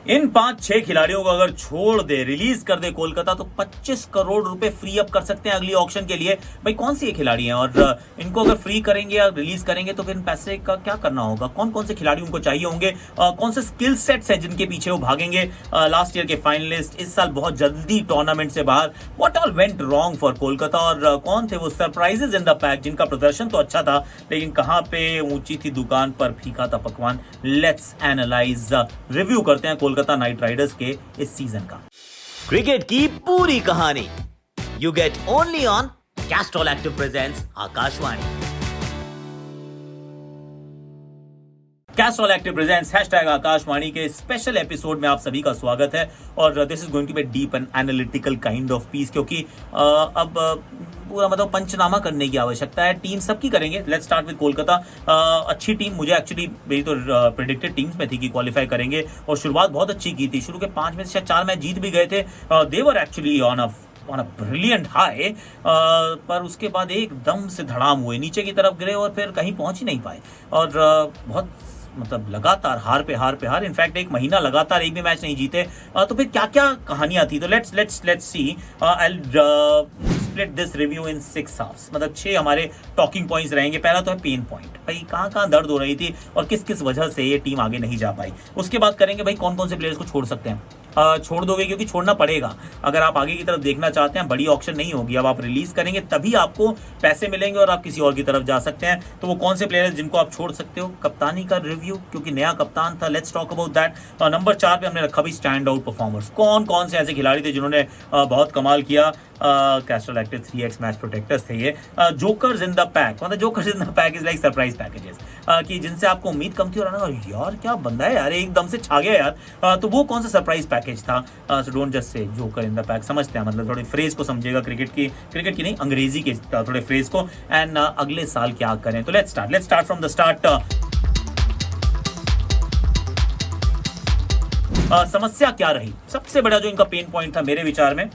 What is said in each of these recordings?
इन 5-6 खिलाड़ियों को अगर छोड़ दे, रिलीज कर दे कोलकाता, तो 25 करोड़ रुपए फ्री अप कर सकते हैं अगली ऑक्शन के लिए। भाई कौन सी ये खिलाड़ी हैं और इनको अगर फ्री करेंगे या रिलीज करेंगे तो फिर पैसे का क्या करना होगा? कौन कौन से खिलाड़ी उनको चाहिए होंगे? कौन से स्किल सेट्स हैं जिनके पीछे वो भागेंगे? लास्ट ईयर के फाइनलिस्ट इस साल बहुत जल्दी टूर्नामेंट से बाहर। What all went wrong for Kolkata और कौन थे वो सरप्राइजेस इन द पैक जिनका प्रदर्शन तो अच्छा था लेकिन कहां पे ऊंची थी दुकान पर फीका था पकवान? लेट्स एनालाइज, रिव्यू करते हैं कोलकाता नाइट राइडर्स के इस सीजन का। क्रिकेट की पूरी कहानी you get only on Castrol active presents Akashvani. Castrol active presents #Akashvani के स्पेशल एपिसोड में आप सभी का स्वागत है और this is going to be deep and analytical kind of piece, क्योंकि अब पूरा मतलब पंचनामा करने की आवश्यकता है। टीम सबकी करेंगे। Let's start with Kolkata. अच्छी टीम, मुझे एक्चुअली मेरी तो प्रेडिक्टेड टीम्स में थी कि क्वालिफाई करेंगे और शुरुआत बहुत अच्छी की थी। शुरू के 5 में से 4 मैच जीत भी गए थे। They were actually on a brilliant high, पर उसके बाद एकदम से धड़ाम हुए, नीचे की तरफ गिरे और फिर कहीं पहुंच ही नहीं पाए और बहुत मतलब लगातार हार पे हार। इनफैक्ट एक महीना लगातार एक भी मैच नहीं जीते। तो फिर क्या क्या कहानियां थी? तो let's see. I split this review in 6 halves, मतलब 6 हमारे टॉकिंग पॉइंट्स रहेंगे। पहला तो है पेन पॉइंट, भाई कहाँ दर्द हो रही थी और किस किस वजह से ये टीम आगे नहीं जा पाई। उसके बाद करेंगे भाई कौन कौन से प्लेयर्स को छोड़ सकते हैं। छोड़ दोगे क्योंकि छोड़ना पड़ेगा अगर आप आगे की तरफ देखना चाहते हैं। बड़ी ऑक्शन नहीं होगी, अब आप रिलीज करेंगे तभी आपको पैसे मिलेंगे और आप किसी और की तरफ जा सकते हैं। तो वो कौन से प्लेयर्स जिनको आप छोड़ सकते हो? कप्तानी का रिव्यू, क्योंकि नया कप्तान था। Let's talk about that. Number 4 पे हमने रखा भी स्टैंड आउट परफॉर्मर्स। कौन कौन से ऐसे खिलाड़ी थे जिन्होंने बहुत कमाल किया? Castrol active 3x match protectors थे ये। जोकर्स इन द पैक, मतलब jokers in the pack is like surprise packages कि जिनसे आपको उम्मीद कम थी और यार क्या बंदा है यार, एकदम से छा गया यार। तो वो कौन सा सरप्राइज पैकेज था? So don't just say joker in the pack, समझते हैं, मतलब थोड़े फ्रेज को समझिएगा, क्रिकेट की नहीं, अंग्रेजी के थोड़े फ्रेज को। एंड अगले साल क्या करें? तो let's start from the start. समस्या क्या रही? सबसे बड़ा जो इनका पेन पॉइंट था मेरे विचार में,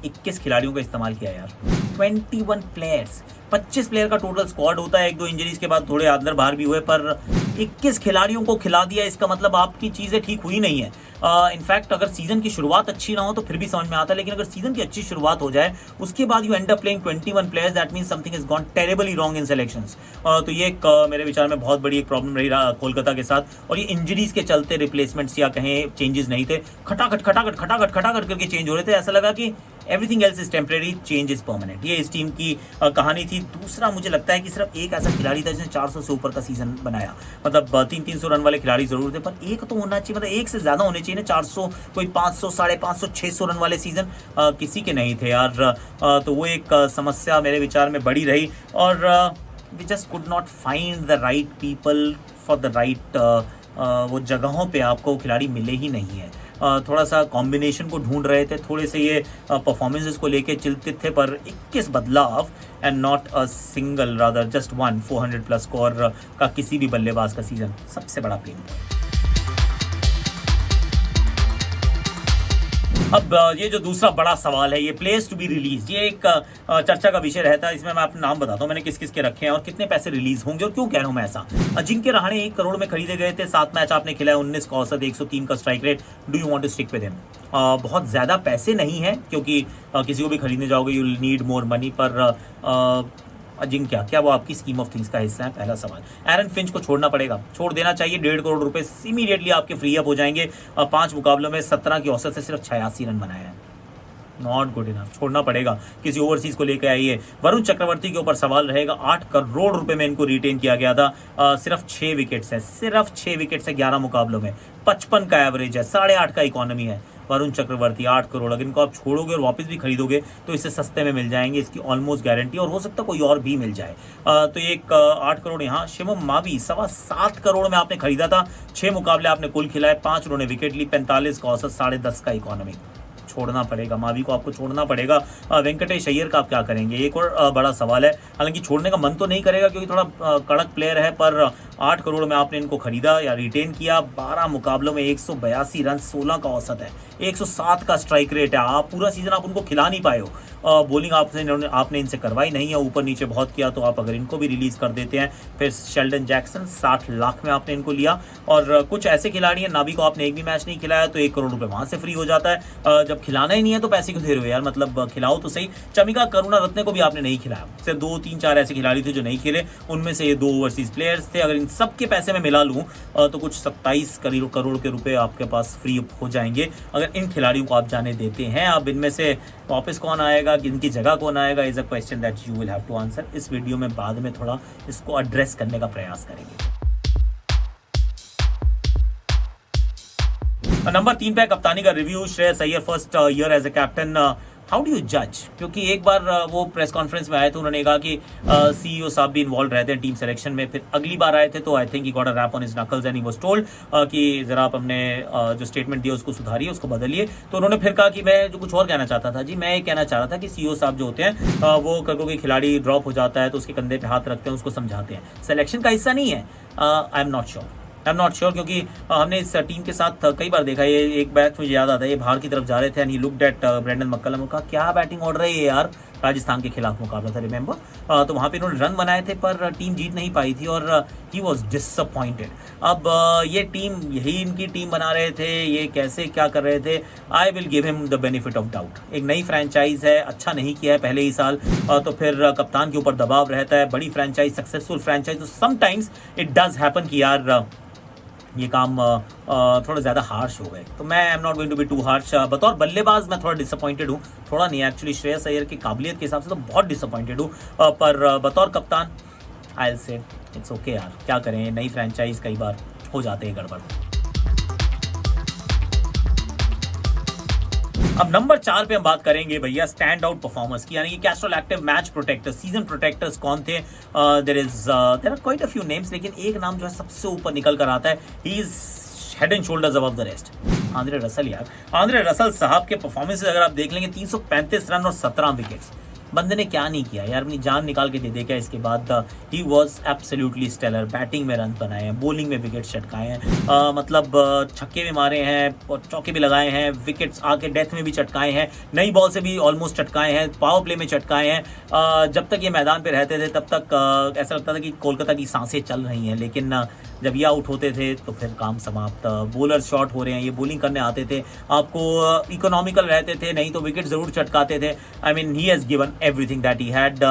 21 खिलाड़ियों का इस्तेमाल किया यार। 21 प्लेयर्स, 25 प्लेयर का टोटल स्क्वाड होता है। 1-2 इंजरीज के बाद थोड़े अंदर बाहर भी हुए, पर 21 खिलाड़ियों को खिला दिया। इसका मतलब आपकी चीजें ठीक हुई नहीं है। इनफैक्ट अगर सीजन की शुरुआत अच्छी ना हो तो फिर भी समझ में आता है, लेकिन अगर सीजन की अच्छी शुरुआत हो जाए उसके बाद you and up playing 21 players, that means something is gone terribly wrong in selections. तो ये एक मेरे विचार में बहुत बड़ी एक प्रॉब्लम रही कोलकाता के साथ। और ये इंजरीज के चलते रिप्लेसमेंट्स या कहें चेंजेस नहीं थे, खटाखट करके चेंज हो रहे थे। ऐसा लगा कि everything else is temporary, change is permanent. ये इस टीम की कहानी थी। दूसरा, मुझे लगता है कि सिर्फ एक ऐसा खिलाड़ी था जिसने 400 से ऊपर का सीजन बनाया, मतलब 300 रन वाले खिलाड़ी जरूर थे, पर एक तो होना चाहिए, मतलब एक से ज्यादा होने चाहिए ना। 400, कोई 500, 550, 600 रन वाले सीजन किसी के नहीं थे यार। तो वो एक समस्या मेरे विचार में बड़ी रही और we just could not find the right people for the right, वो जगहों पे आपको खिलाड़ी मिले ही नहीं है। थोड़ा सा कॉम्बिनेशन को ढूंढ रहे थे, थोड़े से ये परफॉर्मेंसेस को लेके चिंतित थे, पर 21 बदलाव and not a single, rather just 1 400 plus score का किसी भी बल्लेबाज का सीजन सबसे बड़ा पेन है। अब ये जो दूसरा बड़ा सवाल है, ये प्लेयर्स टू बी रिलीज, ये एक चर्चा का विषय रहता है। इसमें मैं अपने नाम बताता हूँ, मैंने किस किस के रखे हैं और कितने पैसे रिलीज होंगे और क्यों कह रहा हूँ मैं ऐसा। अजिंक्य रहाणे 1 करोड़ में खरीदे गए थे। 7 मैच आपने खिलाए, 19 का औसत, 103 का strike rate. Do you want to stick with him? बहुत ज्यादा पैसे नहीं है क्योंकि किसी को भी खरीदने जाओगे you will need more money, पर अजिंक्य क्या वो आपकी स्कीम ऑफ थिंग्स का हिस्सा है? पहला सवाल। एरन फिंच को छोड़ना पड़ेगा, छोड़ देना चाहिए। 1.5 करोड़ रुपए इमीडिएटली आपके फ्री अप हो जाएंगे। 5 मुकाबलों में 17 की औसत से सिर्फ 86 रन बनाए हैं, नॉट गुड इनफ, छोड़ना पड़ेगा। किसी ओवरसीज को लेकर आइए। वरुण चक्रवर्ती के ऊपर सवाल रहेगा। 8 करोड़ रुपए में इनको रिटेन किया गया था। सिर्फ 6 विकेट्स है, सिर्फ 6 विकेट्स है 11 मुकाबलों में। 55 का एवरेज है, 8.5 का इकोनॉमी है। वरुण चक्रवर्ती 8 करोड़, अगर इनको आप छोड़ोगे और वापस भी खरीदोगे तो इससे सस्ते में मिल जाएंगे, इसकी ऑलमोस्ट गारंटी, और हो सकता है कोई और भी मिल जाए। तो एक 8 करोड़ यहाँ। शिवम मावी 7.25 करोड़ में आपने खरीदा था। 6 मुकाबले आपने कुल खिलाए, 5 उन्होंने विकेट ली, 45 का औसत, 10.5 का इकोनॉमी। छोड़ना पड़ेगा, मावी को आपको छोड़ना पड़ेगा। वेंकटेश अय्यर का आप क्या करेंगे, एक और बड़ा सवाल है। हालांकि छोड़ने का मन तो नहीं करेगा क्योंकि थोड़ा कड़क प्लेयर है, पर 8 करोड़ में आपने इनको खरीदा या रिटेन किया। 12 मुकाबलों में 182 रन, 16 का औसत है, 107 का स्ट्राइक रेट है। आप पूरा सीजन आप उनको खिला नहीं पाए हो। बॉलिंग आपने इनसे करवाई नहीं है, ऊपर नीचे बहुत किया, तो आप अगर इनको भी रिलीज कर देते हैं। फिर शेल्डन जैक्सन 60 लाख में आपने इनको लिया। और कुछ ऐसे खिलाड़ी हैं, नाबी को आपने एक भी मैच नहीं खिलाया तो 1 करोड़ रुपए वहां से फ्री हो जाता है। जब खिलाना ही नहीं है तो पैसे क्यों दे रहे हो यार, मतलब खिलाओ तो सही। चमिका करुणारत्ने को भी आपने नहीं खिलाया, सिर्फ 2-3-4 ऐसे खिलाड़ी थे जो नहीं खेले, उनमें से ये 2 ओवरसीज प्लेयर्स थे। अगर इन सब के पैसे में मिला लूँ तो कुछ 27 करोड़ के रुपए आपके पास फ्री हो जाएंगे अगर इन खिलाड़ियों को आप जाने देते हैं। अब इनमें से वापस कौन आएगा, इनकी जगह कौन आएगा, is a question that you will have to answer. इस वीडियो में बाद में थोड़ा इसको एड्रेस करने का प्रयास करेंगे। नंबर 3 पे कप्तानी का review, Shreyas Iyer first year as a captain, how do you जज? क्योंकि एक बार वो प्रेस कॉन्फ्रेंस में आए थे, उन्होंने कहा कि सीईओ साहब भी इन्वॉल्व रहते हैं टीम सिलेक्शन में। फिर अगली बार आए थे तो I think he got a rap on his knuckles and he was told कि जरा आप अपने जो स्टेटमेंट दिया उसको सुधारिए, उसको बदलिए। तो उन्होंने फिर कहा कि मैं जो कुछ और कहना चाहता था जी, मैं ये कहना चाह रहा था कि सीईओ साहब जो होते हैं वो कोई खिलाड़ी ड्रॉप हो जाता है तो उसके कंधे पे हाथ रखते हैं, उसको समझाते हैं। सिलेक्शन का हिस्सा नहीं है। आई एम नॉट श्योर क्योंकि हमने इस टीम के साथ कई बार देखा। ये एक मैच मुझे याद आता है, ये बाहर की तरफ जा रहे थे and he looked at Brendon McCullum का, क्या बैटिंग ऑर्डर है ये यार, राजस्थान के खिलाफ मुकाबला था रिमेंबर। तो वहाँ पे इन्होंने रन बनाए थे पर टीम जीत नहीं पाई थी और ही वॉज डिसअपॉइंटेड। अब ये टीम, यही इनकी टीम बना रहे थे, ये कैसे क्या कर रहे थे। I will give him the benefit of doubt. एक नई फ्रेंचाइज है, अच्छा नहीं किया है पहले ही साल, तो फिर कप्तान के ऊपर दबाव रहता है। बड़ी फ्रेंचाइज, सक्सेसफुल फ्रेंचाइज, तो समटाइम्स इट डज हैपन कि यार ये काम थोड़ा ज़्यादा हार्श हो गए। तो मैं am not going to be too harsh. बतौर बल्लेबाज मैं थोड़ा डिसअपॉइंटेड हूँ, थोड़ा नहीं एक्चुअली, श्रेयस अय्यर की काबिलियत के हिसाब से तो बहुत डिसअपॉइंटेड हूँ। पर बतौर कप्तान I will say it's okay यार, क्या करें, नई फ्रेंचाइज कई बार हो जाते हैं गड़बड़। अब नंबर 4 पे हम बात करेंगे भैया स्टैंड आउट परफॉर्मर्स की, यानी कि Castrol active match protectors, season protectors कौन थे। There are quite a few names, लेकिन एक नाम जो है सबसे ऊपर निकल कर आता है, he is head and shoulders above the rest, Andre Russell यार। आंद्रे रसल साहब के परफॉर्मेंस अगर आप देख लेंगे, 335 रन और 17 विकेट्स, बंदे ने क्या नहीं किया यार, अपनी जान निकाल के दे दे क्या इसके बाद। He was absolutely stellar, batting में रन बनाए हैं, बॉलिंग में विकेट चटकाए हैं, मतलब छक्के भी मारे हैं और चौके भी लगाए हैं, विकेट्स आके डेथ में भी चटकाए हैं, नई बॉल से भी ऑलमोस्ट चटकाए हैं, पावर प्ले में चटकाए हैं। जब तक ये मैदान पे रहते थे तब तक ऐसा लगता था कि कोलकाता की सांसें चल रही हैं, लेकिन जब ये आउट होते थे तो फिर काम समाप्त। बॉलर शॉट हो रहे हैं, ये बॉलिंग करने आते थे, आपको इकोनॉमिकल रहते थे, नहीं तो विकेट जरूर चटकाते थे। I mean he has given everything that he had.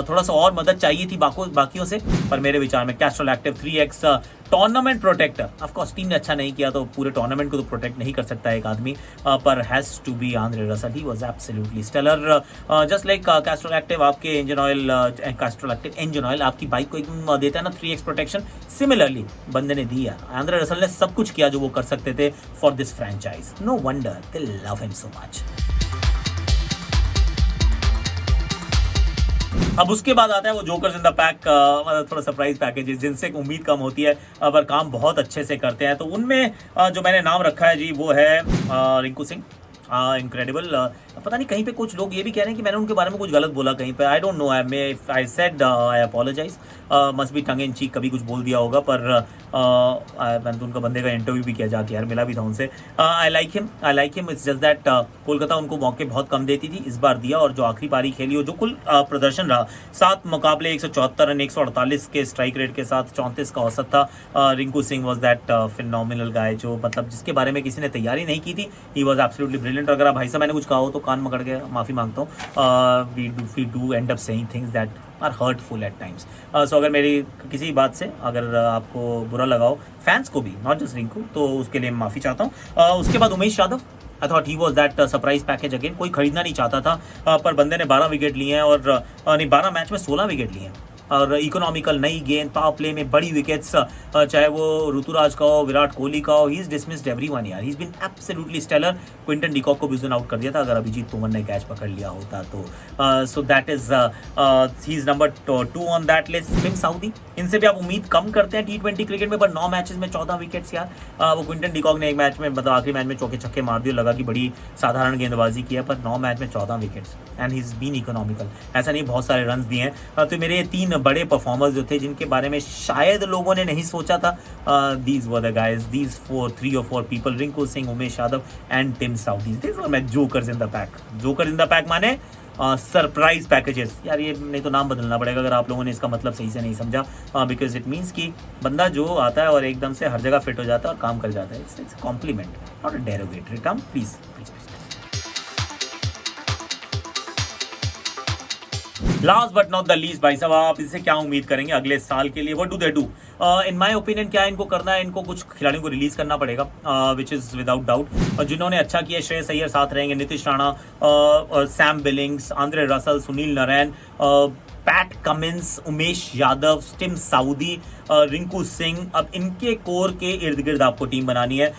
थोड़ा सा और मदद चाहिए थी बाकियों से, पर मेरे विचार में Castrol active 3x tournament protector. Of course team ने अच्छा नहीं किया तो पूरे टूर्नामेंट को तो प्रोटेक्ट नहीं कर सकता एक आदमी, पर has to be Andre Russell, he was absolutely stellar. Just like Castrol Activ आपके engine oil, Castrol Activ engine oil आपकी बाइक को एकदम देता है ना 3x प्रोटेक्शन, सिमिलरली बंदे ने दिया। आंद्रे रसल ने सब कुछ किया जो वो कर सकते थे for this franchise, no wonder they love him so much. अब उसके बाद आता है वो जोकर्स इन द पैक, मतलब थोड़ा सरप्राइज पैकेजेस जिनसे उम्मीद कम होती है पर काम बहुत अच्छे से करते हैं। तो उनमें जो मैंने नाम रखा है जी वो है रिंकू सिंह, इनक्रेडिबल। पता नहीं कहीं पे कुछ लोग ये भी कह रहे हैं कि मैंने उनके बारे में कुछ गलत बोला कहीं पे, I don't know, I said I apologise, must be tongue in cheek, कभी कुछ बोल दिया होगा, पर मैंने तो उनका बंदे का इंटरव्यू भी किया जाके यार, मिला भी था उनसे। I like him, it's just that Kolkata उनको मौके बहुत कम देती थी, इस बार दिया, और जो आखिरी पारी खेली और जो कुल प्रदर्शन रहा, 7 मुकाबले 174 रन 148 के स्ट्राइक रेट के साथ 34 का औसत था। Rinku Singh was that phenomenal guy, जो मतलब जिसके बारे में किसी ने तैयारी नहीं की थी, ही वॉज एब्सोल्युटली ब्रिलियंट। अगर आप भाई साहब मैंने कुछ कहा हो तो कान पकड़ के माफी मांगता हूँ, we do end up saying things that are hurtful at times. So अगर मेरी किसी बात से अगर आपको बुरा लगाओ, फैंस को भी, नॉट जस्ट रिंकू, तो उसके लिए माफी चाहता हूँ। उसके बाद Umesh Yadav, I thought he was that surprise package again, कोई खरीदना नहीं चाहता था, पर बंदे ने 12 विकेट लिए हैं और नहीं 12 मैच में 16 विकेट लिए हैं। और इकोनॉमिकल नई गेंद, पावर प्ले में बड़ी विकेट्स, चाहे वो ऋतुराज का हो, विराट कोहली का हो, ही इज डिसमिस्ड एवरीवन यार, he is been absolutely stellar. Quinton de Kock को भी उस दिन आउट कर दिया था, अगर अभिजीत तोमर ने कैच पकड़ लिया होता तो। So that is he is number 2 on that list. Tim Southee, इनसे भी आप उम्मीद कम करते हैं T20 क्रिकेट में, पर 9 मैचेस में 14 विकेट्स यार। वो क्विंटन डिकॉक ने एक मैच में, मतलब आखिरी मैच में चौके छक्के मार दिए, लगा कि बड़ी साधारण गेंदबाजी की है, पर 9 मैच में 14 wickets and he is been economical. ऐसा नहीं, बहुत सारे रन दिए हैं। तो मेरे 3 बड़े परफॉर्मर्स जो थे, जिनके बारे में शायद लोगों ने नहीं सोचा था, these were the guys, these 3 or 4 people, Rinku Singh, Umesh Yadav and Tim Southee. These were my jokers in the pack. Jokers in the pack माने सरप्राइज पैकेजेस यार, ये नहीं तो नाम बदलना पड़ेगा अगर आप लोगों ने इसका मतलब सही से नहीं समझा, बिकॉज इट मीन्स कि बंदा जो आता है और एकदम से हर जगह फिट हो जाता है और काम कर जाता है। It's compliment, not a derogatory term. Please please. Last but not the least, भाई साहब आप इससे क्या उम्मीद करेंगे अगले साल के लिए? What do they do? In my opinion क्या इनको करना है, इनको कुछ खिलाड़ियों को रिलीज करना पड़ेगा, विच इज विदाउट डाउट। जिन्होंने अच्छा किया, श्रेयस अय्यर साथ रहेंगे, Nitish Rana, Sam Billings, Andre Russell, Sunil Narine, Pat Cummins, Umesh Yadav, Tim Southee, Rinku Singh. अब इनके कोर के इर्द गिर्द आपको टीम बनानी है।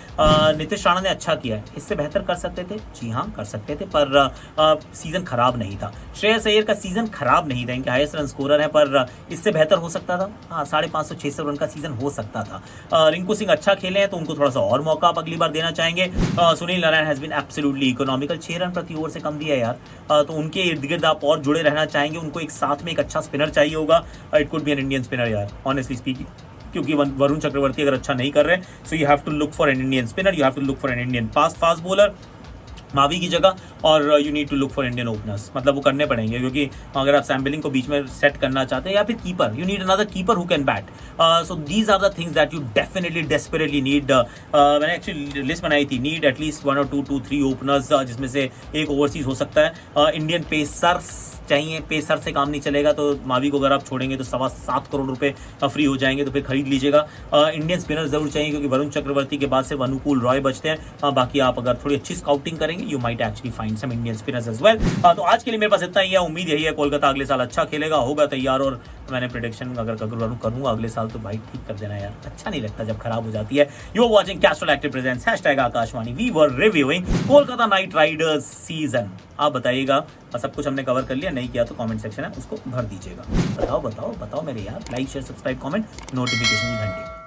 नीतीश राणा ने अच्छा किया है, इससे बेहतर कर सकते थे, जी हाँ कर सकते थे, पर सीजन खराब नहीं था। श्रेयस अय्यर का सीजन खराब नहीं था, इनके हाईएस्ट रन स्कोरर है, पर इससे बेहतर हो सकता था। हाँ, 550-600 रन का सीजन हो सकता था। रिंकू सिंह अच्छा खेले हैं, तो उनको थोड़ा सा और मौका आप अगली बार देना चाहेंगे। Sunil Narine has been absolutely economical, 6 run प्रति ओवर से कम दिया यार, तो उनके इर्द गिर्द आप और जुड़े रहना चाहेंगे। उनको एक साथ में एक अच्छा स्पिनर चाहिए होगा। It could be an Indian spinner यार, ऑनेस्टली स्पीकिंग, क्योंकि वरुण चक्रवर्ती अगर अच्छा नहीं कर रहे, so you have to look for an Indian spinner, you have to look for an Indian fast bowler Mavi की जगह, और you need to look for Indian openers. मतलब वो करने पड़ेंगे, क्योंकि अगर आप सैम बिलिंग को बीच में सेट करना चाहते हैं, या फिर keeper, you need another keeper who can bat. So these are the things that you definitely desperately need. मैंने एक्चुअली लिस्ट बनाई थी, नीड एटलीस्ट 1 or 2-3 ओपनर्स, जिसमें से एक ओवरसीज हो सकता है। इंडियन पेसर्स चाहिए, पेसर से काम नहीं चलेगा, तो मावी को अगर आप छोड़ेंगे तो 7.25 करोड़ रुपए फ्री हो जाएंगे, तो फिर खरीद लीजिएगा। इंडियन स्पिनर जरूर चाहिए, क्योंकि वरुण चक्रवर्ती के बाद से अनुकूल रॉय बचते हैं। बाकी आप अगर थोड़ी अच्छी स्काउटिंग करेंगे, you might actually find some Indian spinners as well. तो आज के लिए मेरे पास इतना ही है। उम्मीद यही है कोलकाता अगले साल अच्छा खेलेगा, होगा तैयार, और मैंने प्रेडिक्शन अगर करूंगा अगले साल, तो भाई ठीक कर देना यार, अच्छा नहीं लगता जब खराब हो जाती है। You are watching Castrol Active presents #Akashvani. We were reviewing Kolkata Knight Riders season. आप बताइएगा, सब कुछ हमने कवर कर लिया, नहीं किया तो कमेंट सेक्शन है, उसको भर दीजिएगा। बताओ मेरे यार, like share subscribe comment, notification घंटी।